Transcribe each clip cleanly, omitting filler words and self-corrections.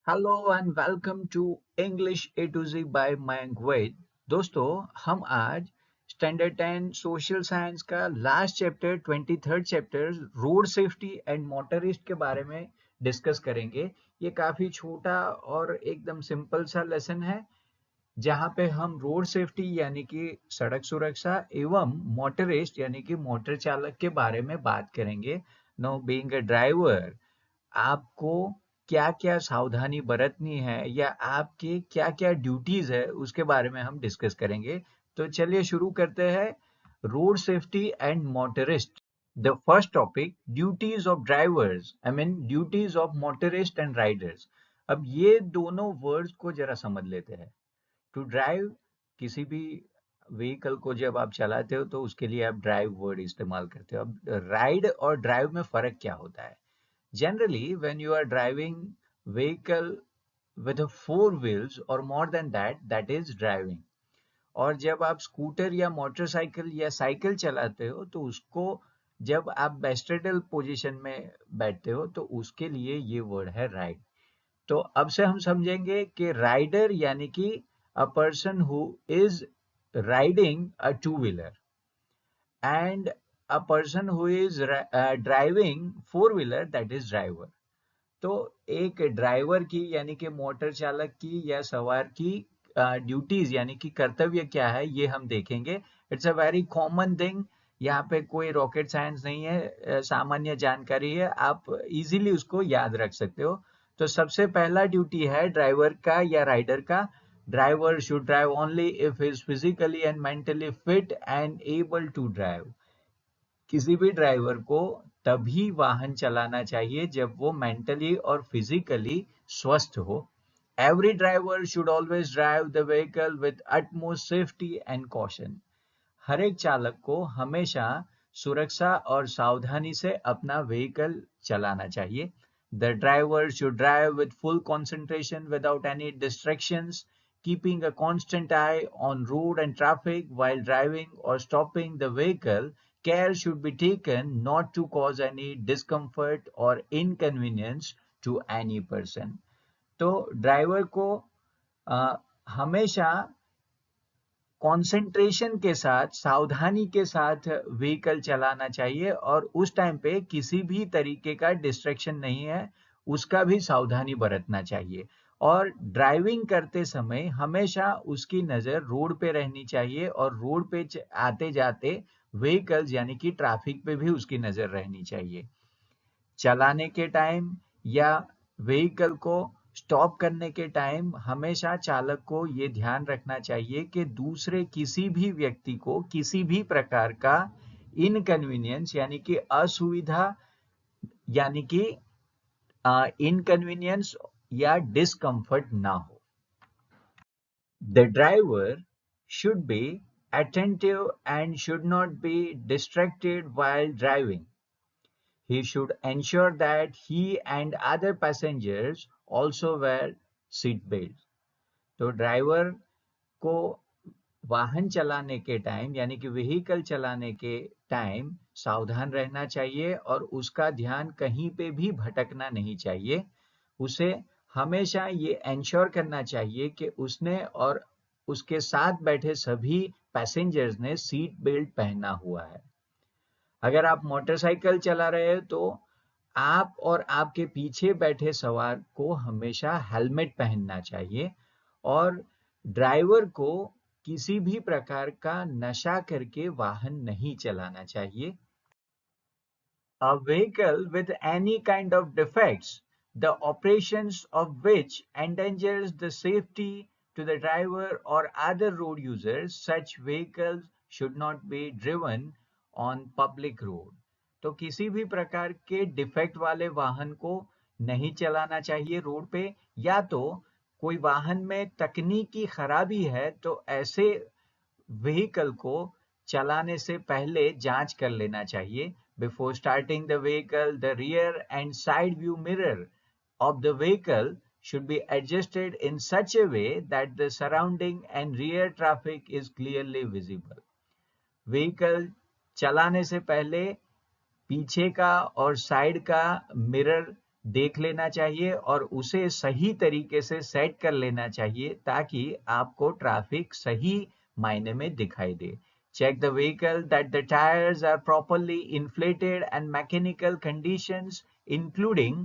Hello and welcome to English A to Z by Mayank Vaid. दोस्तों, हम आज स्टैंडर्ड 10 सोशल साइंस का last chapter 23rd chapter road safety and motorist के बारे में डिस्कस करेंगे। ये काफी छोटा और एकदम सिंपल सा लेसन है जहाँ पे हम रोड सेफ्टी यानी कि सड़क सुरक्षा एवं मोटरिस्ट यानी कि मोटर चालक के बारे में बात करेंगे। नो बीइंग अ ड्राइवर, आपको क्या-क्या सावधानी बरतनी है या आपके क्या-क्या ड्यूटीज है उसके बारे में हम डिस्कस करेंगे। तो चलिए शुरू करते हैं। Road safety and motorist. The first topic, duties of drivers, I mean duties of motorist and Riders. अब ये दोनों वर्ड्स को जरा समझ लेते हैं। टू ड्राइव, किसी भी व्हीकल को जब आप चलाते हो तो उसके लिए आप ड्राइव वर्ड इस्तेमाल करते हो। अब राइड और ड्राइव में फर्क क्या होता है? Generally, when you are driving vehicle with a four wheels or more than that, that is driving. और जब आप स्कूटर या मोटरसाइकिल या साइकिल चलाते हो तो उसको जब आप बेस्ट्रेडल पोजीशन में बैठते हो तो उसके लिए ये वर्ड है राइड। तो अब से हम समझेंगे कि राइडर यानी कि a person who is riding a two wheeler and a person who is driving four wheeler, that is driver. तो एक ड्राइवर की यानी कि मोटर चालक की या सवार की ड्यूटीज यानी कि कर्तव्य क्या है ये हम देखेंगे। It's a very common thing. यहाँ पे कोई रॉकेट साइंस नहीं है, सामान्य जानकारी है, आप इजीली उसको याद रख सकते हो। तो सबसे पहला ड्यूटी है ड्राइवर का या राइडर का। Driver should drive only if is physically and mentally fit and able to drive. किसी भी ड्राइवर को तभी वाहन चलाना चाहिए जब वो मेंटली और फिजिकली स्वस्थ हो। Every driver should always drive the vehicle with utmost safety and caution. हर एक चालक को हमेशा सुरक्षा और सावधानी से अपना व्हीकल चलाना चाहिए। The driver should drive with full concentration without any distractions, keeping a constant eye on road and traffic while driving or stopping the vehicle. Care should be taken not to cause any discomfort or inconvenience to any person. तो driver को हमेशा concentration के साथ, सावधानी के साथ vehicle चलाना चाहिए और उस टाइम पे किसी भी तरीके का डिस्ट्रैक्शन नहीं है, उसका भी सावधानी बरतना चाहिए। और ड्राइविंग करते समय हमेशा उसकी नज़र रोड पे रहनी चाहिए और रोड पे आते जाते व्हीकल्स यानी कि ट्रैफिक पे भी उसकी नज़र रहनी चाहिए। चलाने के टाइम या व्हीकल को स्टॉप करने के टाइम हमेशा चालक को ये ध्यान रखना चाहिए कि दूसरे किसी भी व्यक्ति को किसी भी प्रकार का इनकन्वीनियंस यानी कि असुविधा यानी कि इनकन्वीनियंस या डिस्कम्फर्ट ना हो। The driver should be attentive and should not be distracted while driving. He should ensure that he and other passengers also wear seat belts. तो ड्राइवर को वाहन चलाने के टाइम यानी कि व्हीकल चलाने के टाइम सावधान रहना चाहिए और उसका ध्यान कहीं पे भी भटकना नहीं चाहिए। उसे हमेशा ये एंश्योर करना चाहिए कि उसने और उसके साथ बैठे सभी पैसेंजर्स ने सीट बेल्ट पहना हुआ है। अगर आप मोटरसाइकिल चला रहे हो तो आप और आपके पीछे बैठे सवार को हमेशा हेलमेट पहनना चाहिए और ड्राइवर को किसी भी प्रकार का नशा करके वाहन नहीं चलाना चाहिए। A vehicle with any kind of defects, the operations of which endangers the safety to the driver or other road users, such vehicles should not be driven on public road. तो किसी भी प्रकार के डिफेक्ट वाले वाहन को नहीं चलाना चाहिए रोड पे, या तो कोई वाहन में तकनीकी खराबी है तो ऐसे व्हीकल को चलाने से पहले जांच कर लेना चाहिए। Before starting the vehicle, the rear and side view mirror of the vehicle should be adjusted in such a way that the surrounding and rear traffic is clearly visible. Vehicle चलाने से पहले पीछे का और साइड का mirror देख लेना चाहिए और उसे सही तरीके से सेट कर लेना चाहिए ताकि आपको ट्रैफिक सही मायने में दिखाई दे। Check the vehicle that the tires are properly inflated and mechanical conditions, including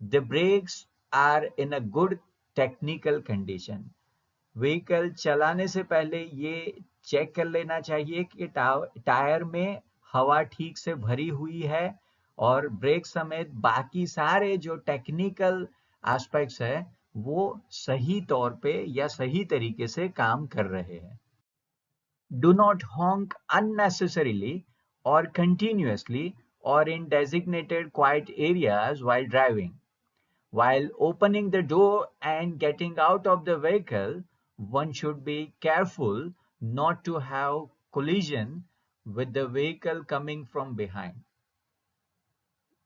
the brakes, are in a good technical condition. Vehicle चलाने से पहले ये चेक कर लेना चाहिए कि टायर में हवा ठीक से भरी हुई है और ब्रेक समेत बाकी सारे जो टेक्निकल एस्पेक्ट्स है वो सही तौर पे या सही तरीके से काम कर रहे हैं। Do not honk unnecessarily or continuously or in designated quiet areas while driving. While opening the door and getting out of the vehicle, one should be careful not to have collision with the vehicle coming from behind.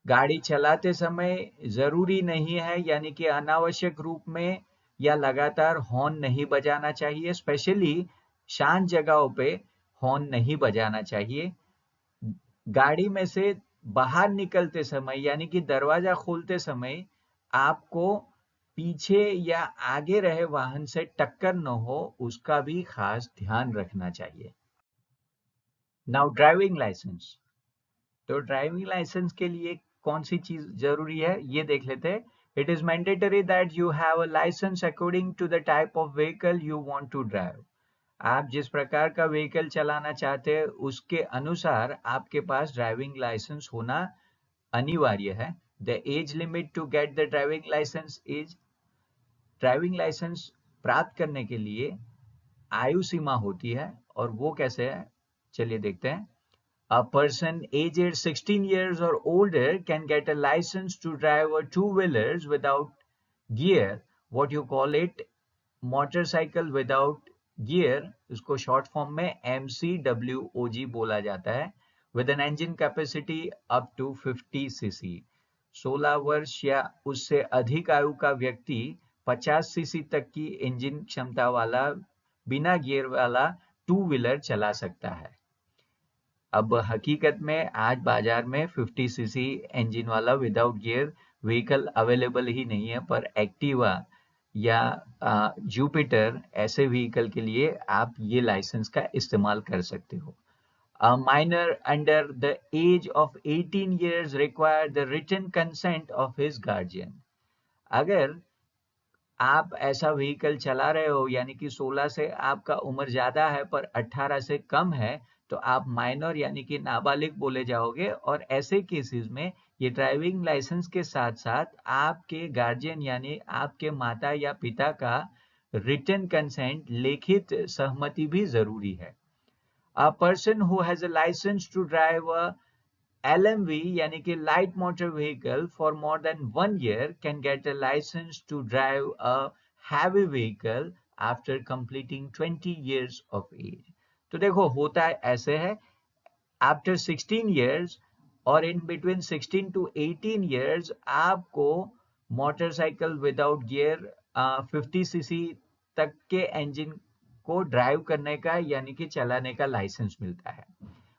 गाड़ी चलाते समय जरूरी नहीं है यानी कि अनावश्यक रूप में या लगातार हॉर्न नहीं बजाना चाहिए, स्पेशली शांत जगहों पे हॉर्न नहीं बजाना चाहिए। गाड़ी में से बाहर निकलते समय यानी कि दरवाजा खोलते समय आपको पीछे या आगे रहे वाहन से टक्कर न हो उसका भी खास ध्यान रखना चाहिए। Now driving license. तो ड्राइविंग लाइसेंस के लिए कौन सी चीज जरूरी है ये देख लेते हैं। It is mandatory that you have a license according to the type of vehicle you want to drive. आप जिस प्रकार का व्हीकल चलाना चाहते हैं उसके अनुसार आपके पास ड्राइविंग लाइसेंस होना अनिवार्य है। The age limit to get the driving license is, driving license प्राप्त करने के लिए आयु सीमा होती है और वो कैसे है चलिए देखते हैं। A person aged 16 years or older can get a license to drive a two-wheelers without gear, what you call it motorcycle without gear, इसको short form में MCWOG बोला जाता है, with an engine capacity up to 50 cc. 16 वर्ष या उससे अधिक आयु का व्यक्ति 50 सीसी तक की इंजन क्षमता वाला बिना गियर वाला टू व्हीलर चला सकता है। अब हकीकत में आज बाजार में 50 सीसी इंजन वाला विदाउट गियर व्हीकल अवेलेबल ही नहीं है, पर एक्टिवा या जुपिटर ऐसे व्हीकल के लिए आप ये लाइसेंस का इस्तेमाल कर सकते हो। A minor under the age of 18 years require the written consent of his guardian. अगर आप ऐसा व्हीकल चला रहे हो यानी कि 16 से आपका उम्र ज्यादा है पर 18 से कम है तो आप माइनर यानी कि नाबालिग बोले जाओगे और ऐसे केसेस में ये ड्राइविंग लाइसेंस के साथ साथ आपके गार्जियन यानी आपके माता या पिता का रिटन कंसेंट लिखित सहमति भी जरूरी है। A person who has a license to drive a LMV यानी कि light motor vehicle for more than 1 year can get a license to drive a heavy vehicle after completing 20 years of age. तो देखो होता है ऐसे है, after 16 years और in between 16 to 18 years आपको मोटरसाइकिल विदाउट गियर 50 सीसी तक के इंजन को ड्राइव करने का यानी कि चलाने का लाइसेंस मिलता है।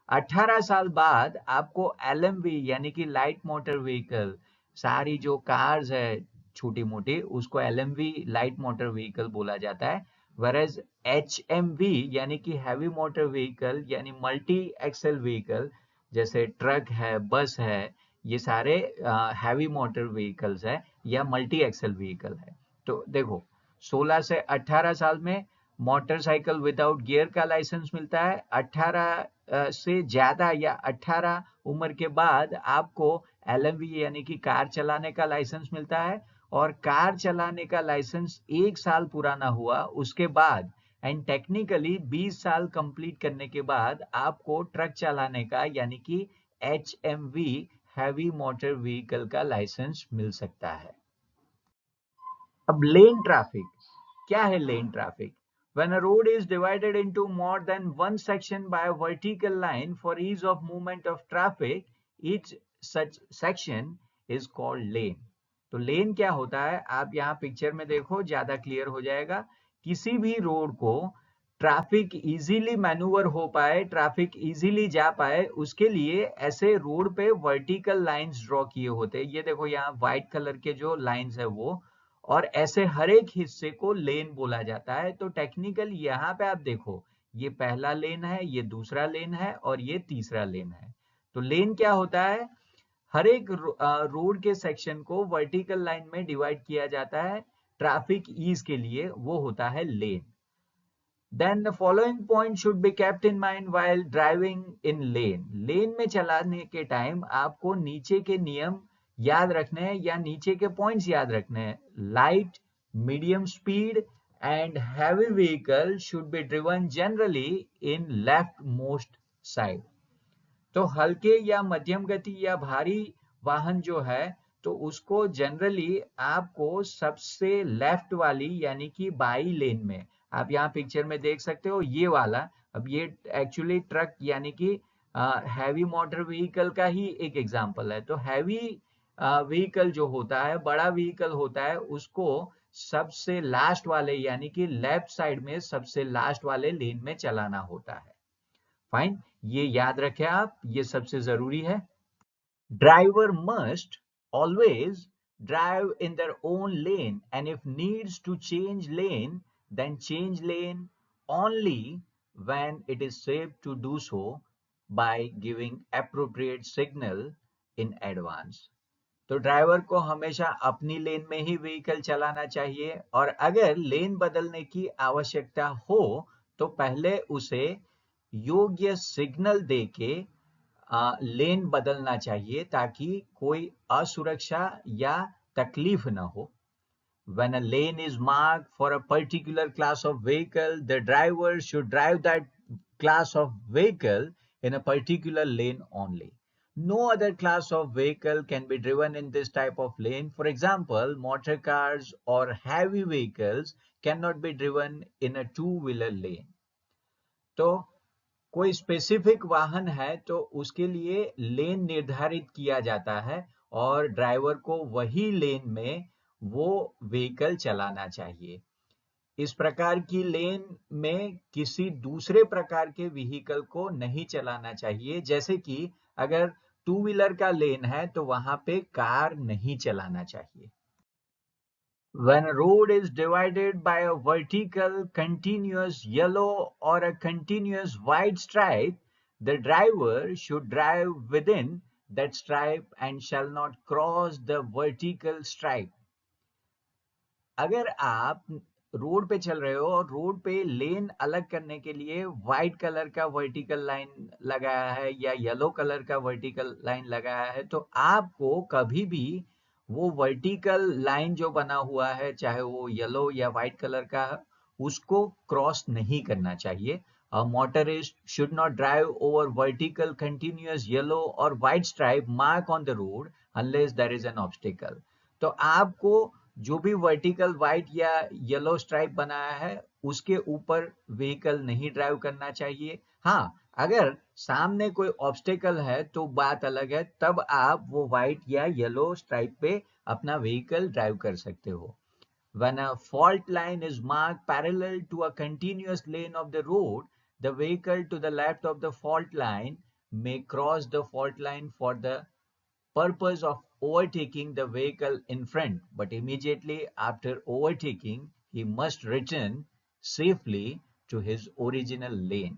18 साल बाद आपको LMV यानी कि लाइट मोटर व्हीकल, सारी जो कार्स है छोटी मोटी उसको LMV लाइट मोटर व्हीकल बोला जाता है, whereas HMV यानी कि हैवी मोटर व्हीकल यानी मल्टी एक्सल व्हीकल जैसे ट्रक है, बस है, ये सारे हैवी मोटर व्हीकल्स है या मल्टी एक्सल व्हीकल है। तो देखो 16 से 18 साल में मोटरसाइकिल विदाउट गियर का लाइसेंस मिलता है, 18 से ज्यादा या 18 उम्र के बाद आपको LMV यानी कि कार चलाने का लाइसेंस मिलता है और कार चलाने का लाइसेंस 1 साल पुराना हुआ उसके बाद एंड टेक्निकली 20 साल कंप्लीट करने के बाद आपको ट्रक चलाने का यानी कि HMV हैवी मोटर व्हीकल का लाइसेंस मिल सकता है। अब लेन ट्रैफिक क्या है? लेन traffic when a road is divided into more than one section by a vertical line for ease of movement of traffic, each such section is called lane. तो लेन क्या होता है आप यहाँ पिक्चर में देखो ज्यादा क्लियर हो जाएगा। किसी भी रोड को ट्रैफिक इजीली मैन्यूवर हो पाए, ट्रैफिक इजीली जा पाए, उसके लिए ऐसे रोड पे वर्टिकल लाइंस ड्रॉ किए होते हैं। ये देखो यहाँ व्हाइट कलर के जो लाइंस है वो, और ऐसे हर एक हिस्से को लेन बोला जाता है। तो टेक्निकल यहाँ पे आप देखो, ये पहला लेन है, ये दूसरा लेन है, और ये तीसरा लेन है। तो लेन क्या होता है? हर एक रोड के सेक्शन को वर्टिकल लाइन में डिवाइड किया जाता है ट्रैफिक ईज के लिए, वो होता है लेन। Then the following point should be kept in mind while driving in lane. लेन में चलाने के टाइम आपको नीचे के नियम याद रखने हैं, या नीचे के पॉइंट्स याद रखने हैं। Light, medium speed and heavy vehicle should be driven generally in left most side. तो हल्के या मध्यम गति या भारी वाहन जो है, तो उसको जनरली आपको सबसे लेफ्ट वाली यानी कि बाई लेन में, आप यहाँ पिक्चर में देख सकते हो ये वाला। अब ये एक्चुअली ट्रक यानी कि हैवी मोटर व्हीकल का ही एक एग्जांपल है। तो हैवी व्हीकल जो होता है, बड़ा व्हीकल होता है, उसको सबसे लास्ट वाले यानी कि लेफ्ट साइड में सबसे लास्ट वाले लेन में चलाना होता है। फाइन, ये याद रखें आप, ये सबसे जरूरी है। Driver must always drive in their own lane, and if needs to change lane, then change lane only when it is safe to do so by giving appropriate signal in advance. तो driver को हमेशा अपनी लेन में ही vehicle चलाना चाहिए, और अगर लेन बदलने की आवश्यकता हो तो पहले उसे योग्य सिग्नल देके लेन बदलना चाहिए, ताकि कोई असुरक्षा या तकलीफ न हो। When a lane is marked for a particular class of vehicle, the driver should drive that class of vehicle in a particular lane only. No other class of vehicle can be driven in this type of lane. For example, motor cars or heavy vehicles cannot be driven in a two-wheeler lane. तो कोई specific वाहन है तो उसके लिए लेन निर्धारित किया जाता है, और ड्राइवर को वही लेन में वो व्हीकल चलाना चाहिए। इस प्रकार की लेन में किसी दूसरे प्रकार के व्हीकल को नहीं चलाना चाहिए। जैसे कि अगर टू व्हीलर का लेन है तो वहां पे कार नहीं चलाना चाहिए। When a road is divided by a vertical continuous yellow or a continuous white stripe, the driver should drive within that stripe and shall not cross the vertical stripe. अगर आप रोड पे चल रहे हो और रोड पे लेन अलग करने के लिए व्हाइट कलर का वर्टिकल लाइन लगाया है या येलो कलर का वर्टिकल लाइन लगाया है, तो आपको कभी भी वो वर्टिकल लाइन जो बना हुआ है, चाहे वो येलो या व्हाइट कलर का है, उसको क्रॉस नहीं करना चाहिए। A motorist should not drive over vertical continuous yellow or white stripe mark on the road unless there is an obstacle. तो आपको जो भी वर्टिकल व्हाइट या येलो स्ट्राइप बनाया है उसके ऊपर व्हीकल नहीं ड्राइव करना चाहिए। हाँ, अगर सामने कोई ऑब्स्टेकल है तो बात अलग है, तब आप वो व्हाइट या येलो स्ट्राइप पे अपना व्हीकल ड्राइव कर सकते हो। When a fault line is marked parallel to a continuous lane of the road, the vehicle to the left of the fault line may cross the fault line for the purpose of overtaking the vehicle in front, but immediately after overtaking, he must return safely to his original lane.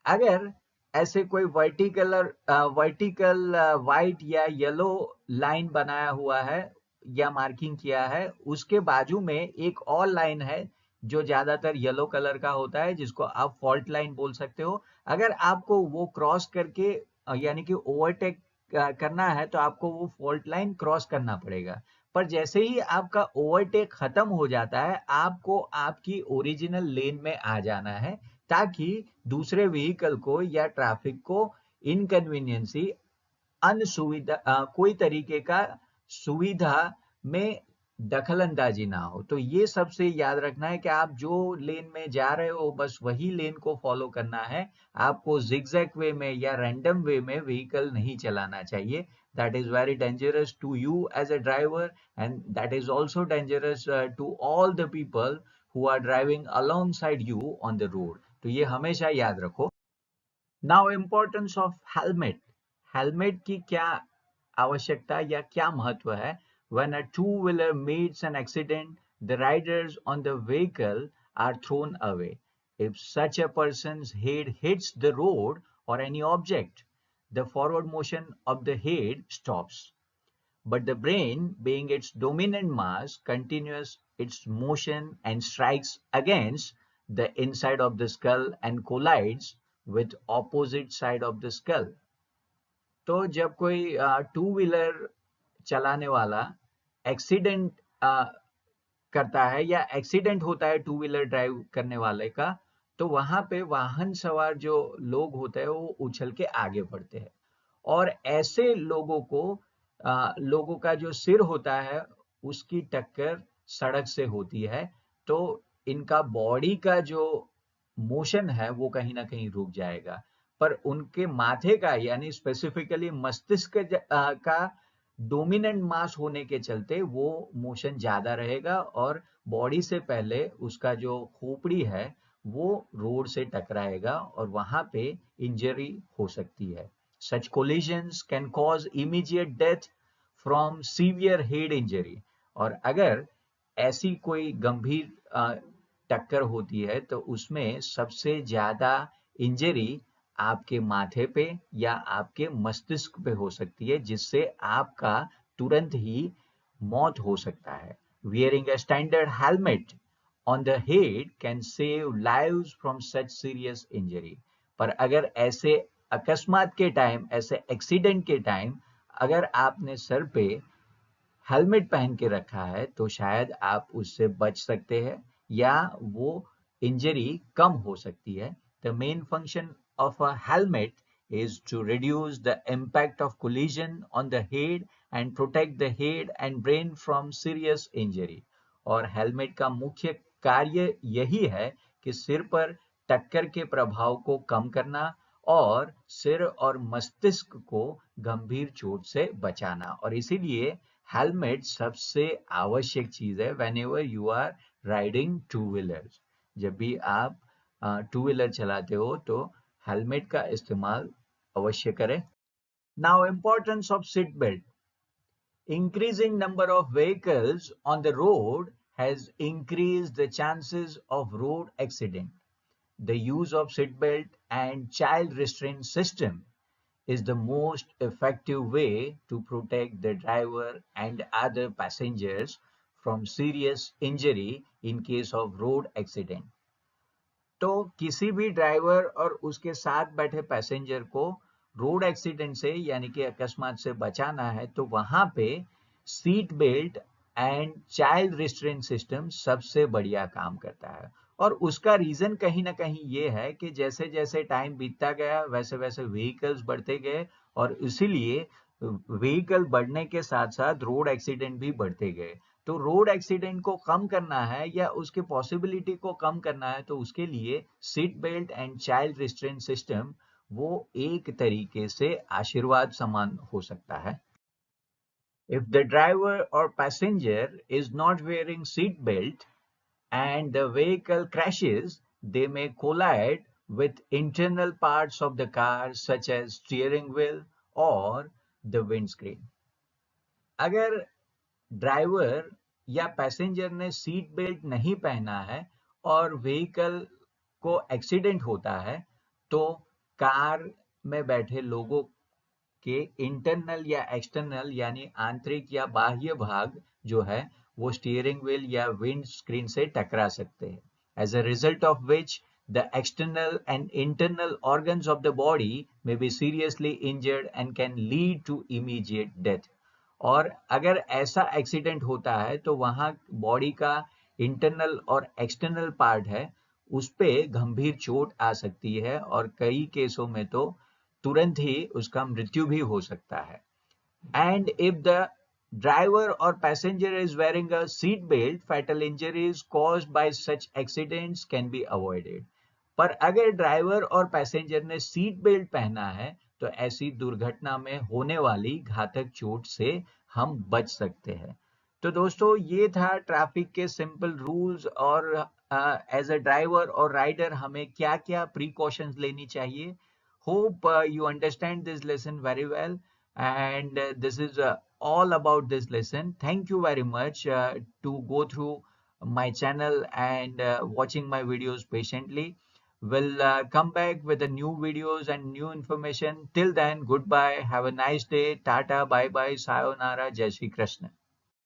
अगर ऐसे कोई vertical white या yellow line बनाया हुआ है या marking किया है, उसके बाजू में एक और लाइन है जो ज्यादातर येलो कलर का होता है, जिसको आप फॉल्ट लाइन बोल सकते हो। अगर आपको वो क्रॉस करके यानी कि ओवरटेक करना है तो आपको वो फॉल्ट लाइन क्रॉस करना पड़ेगा। पर जैसे ही आपका ओवरटेक खत्म हो जाता है, आपको आपकी ओरिजिनल लेन में आ जाना है, ताकि दूसरे व्हीकल को या ट्रैफिक को इनकन्वीनियंसी, अनसुविधा, कोई तरीके का सुविधा में दखल अंदाजी ना हो। तो ये सबसे याद रखना है कि आप जो लेन में जा रहे हो बस वही लेन को फॉलो करना है। आपको जिगजैग वे में या रैंडम वे में व्हीकल नहीं चलाना चाहिए। That is very dangerous to you as a driver, and that is also dangerous to all the people who are driving alongside you on the road. तो ये हमेशा याद रखो. Now importance of helmet. Helmet की क्या आवश्यकता या क्या महत्व है? When a two-wheeler meets an accident, the riders on the vehicle are thrown away. If such a person's head hits the road or any object, the forward motion of the head stops. But the brain, being its dominant mass, continues its motion and strikes against the inside of the skull and collides with opposite side of the skull. तो जब कोई two wheeler चलाने वाला accident करता है या accident होता है टू व्हीलर ड्राइव करने वाले का, तो वहां पे वाहन सवार जो लोग होते हैं वो उछल के आगे बढ़ते हैं और ऐसे लोगों का जो सिर होता है उसकी टक्कर सड़क से होती है, तो इनका बॉडी का जो मोशन है वो कहीं ना कहीं रुक जाएगा, पर उनके माथे का यानी स्पेसिफिकली मस्तिष्क का डोमिनेंट मास होने के चलते वो मोशन ज्यादा रहेगा और बॉडी से पहले उसका जो खोपड़ी है वो रोड से टकराएगा और वहां पे इंजरी हो सकती है. Such collisions can cause immediate death from severe head injury. और अगर ऐसी कोई गंभीर टक्कर होती है तो उसमें सबसे ज्यादा इंजरी आपके माथे पे या आपके मस्तिष्क पे हो सकती है जिससे आपका तुरंत ही मौत हो सकता है. Wearing a standard helmet on the head can save lives from such serious injury. पर अगर ऐसे अकस्मात के टाइम, ऐसे एक्सीडेंट के टाइम अगर आपने सर पे हेलमेट पहन के रखा है तो शायद आप उससे बच सकते हैं या वो इंजरी कम हो सकती है. The main function of a helmet is to reduce the impact of collision on the head and protect the head and brain from serious injury. और हेलमेट का मुख्य कार्य यही है कि सिर पर टक्कर के प्रभाव को कम करना और सिर और मस्तिष्क को गंभीर चोट से बचाना. और इसीलिए हेलमेट सबसे आवश्यक चीज है whenever you are riding two wheelers. जब भी आप टू व्हीलर चलाते हो तो हेलमेट का इस्तेमाल अवश्य करें. Now importance of seat belt. Increasing number of vehicles on the road has increased the chances of road accident. The use of seatbelt and child restraint system is the most effective way to protect the driver and other passengers from serious injury in case of road accident. तो किसी भी driver और उसके साथ बैठे passenger को road accident से यानी कि अकस्मात से बचाना है तो वहां पे seat belt and child restraint system सबसे बढ़िया काम करता है. और उसका रीजन कहीं ना कहीं ये है कि जैसे जैसे टाइम बीतता गया वैसे वैसे व्हीकल्स बढ़ते गए और इसीलिए व्हीकल बढ़ने के साथ साथ रोड एक्सीडेंट भी बढ़ते गए. तो रोड एक्सीडेंट को कम करना है या उसके पॉसिबिलिटी को कम करना है तो उसके लिए seat belt and child restraint system वो एक तरीके से आशीर्वाद समान हो सकता है. If the driver or passenger is not wearing seat belt and the vehicle crashes, they may collide with internal parts of the car such as steering wheel or the windscreen. अगर ड्राइवर या passenger ने seat belt नहीं पहना है और vehicle को accident होता है तो कार में बैठे लोगों के इंटरनल या एक्सटर्नल यानी आंतरिक या बाह्य भाग जो है वो स्टीयरिंग व्हील या विंड स्क्रीन से टकरा सकते हैं. As a result of which the external and internal organs of the body may be seriously injured and can lead to immediate death. और अगर ऐसा एक्सीडेंट होता है तो वहां बॉडी का इंटरनल और एक्सटर्नल पार्ट है उस पे गंभीर चोट आ सकती है और कई केसों में तो तुरंत ही उसका मृत्यु भी हो सकता है. एंड इफ द ड्राइवर और passenger is wearing a seat belt, fatal injuries caused by such accidents can be avoided. पर अगर ड्राइवर और पैसेंजर ने सीट बेल्ट पहना है तो ऐसी दुर्घटना में होने वाली घातक चोट से हम बच सकते हैं. तो दोस्तों ये था ट्रैफिक के सिंपल रूल्स और एज अ ड्राइवर और राइडर हमें क्या क्या प्रिकॉशंस लेनी चाहिए. Hope you understand this lesson very well, and this is all about this lesson. Thank you very much to go through my channel and watching my videos patiently. We'll come back with the new videos and new information. Till then, goodbye, have a nice day, tata, bye bye, sayonara, jai shri krishna.